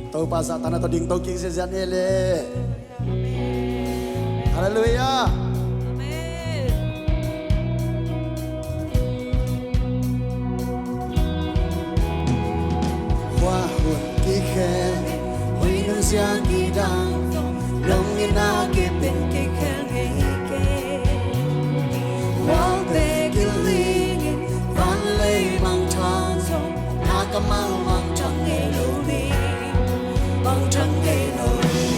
Tau pasa tanah to ding to king se jan ele. Hallelujah. Hoa hồn kỳ khen, huy nương sia kỳ đăng, lòng yên na kỳ bên kỳ khen kỳ kê. Hoa bê kỳ linh, văn lê mang trăng sông, na cam mau mang trăng nghe lưu đi, mang trăng nghe lưu đi.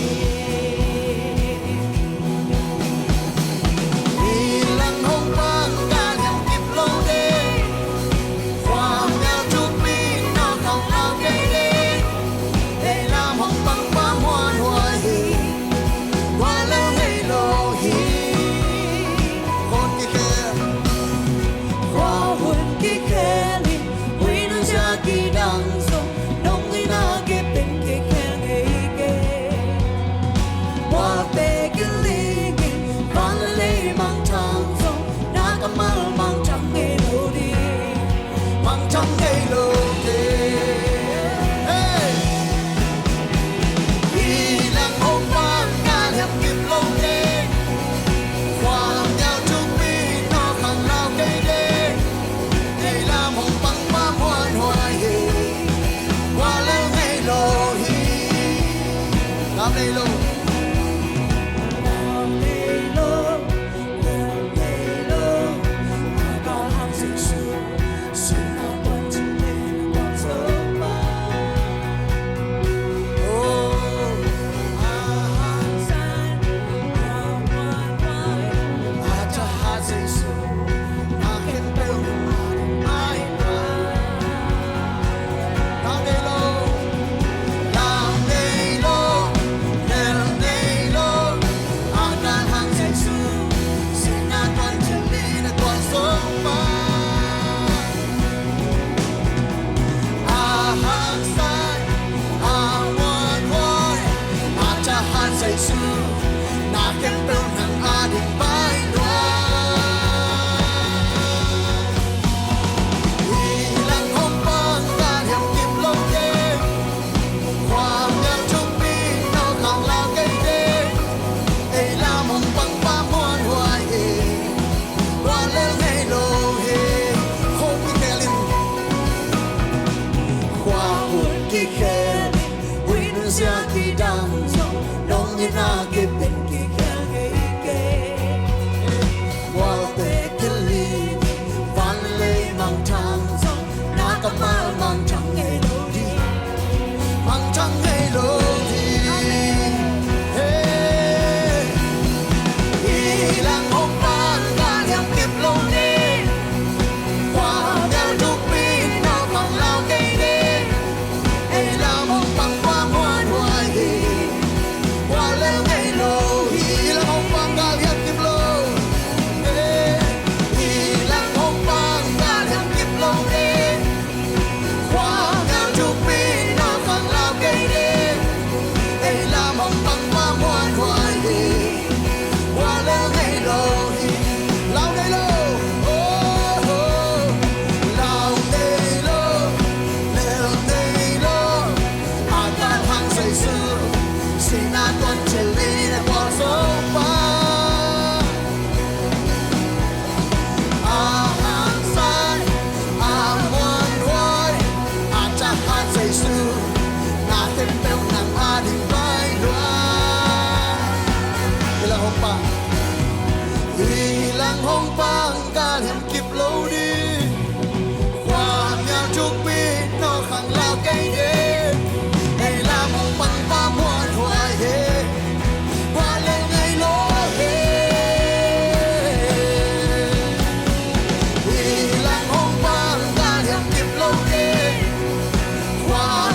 Vì lăng hồng vang ca nhằm kịp lâu đêm, hoa mèo chúc mi nó không lao cây đêm, để làm hồng băng ba hoa hoa hi, hoa leo hay lô hi. Hồn kỳ khe, hoa hồn kỳ khe li, huy nương sia kỳ đăng sông, nông người na kịp bên kỳ khe kỳ kê. Hoa bê kỳ linh, văn lê mang trăng sông, na cam mau mang trăng nghe lưu đi, mang trăng nghe lưu đi. Hey! Vì lăng hồng vang ca nhằm kịp lâu đêm, hoa mèo chúc mi nó không lao cây đêm, để làm hồng băng ba hoa hoa hi, hoa leo ngay lô hi. Làm đây lô. Na kịp bên kỳ khe kỳ kê. Hoa bê kỳ linh, văn lê mang trăng sông, na cam mau mang trăng nghe lưu đi, mang trăng nghe lưu đi. Hey! Vì lăng hồng vang ca nhằm kịp lâu đêm, hoa mèo chúc mi nó không lao cây đêm, để làm hồng băng qua hoa hoa hi, hoa leo ngay lô hi. Lăng hồng vang ca nhằm kịp lâu. Vì lăng hồng vang ca nhằm kịp lâu đêm, hoa mèo chúc mi nó không lao cây đêm, để làm hồng băng qua hoa hoa hi, hoa leo ngay lô hi. Lao ngay lô. Oh, oh. Lao ngay lô, leo ngay lô, akan hang say sư, sinatuan chili na kwa sopa. Ahang sai, amuan hoy, atahan say sư, natin pel ng ating bayluan. Ilang hong pa, ilang hong pang kalim kip lâu đi, hoa mèo chúc mi nó khang lao cây đêm, đây là hồng băng ba muôn hoài hê, hoa lên ngay lô hê. Vì lăng hồng vang ca nhằm kịp lâu đêm, hoa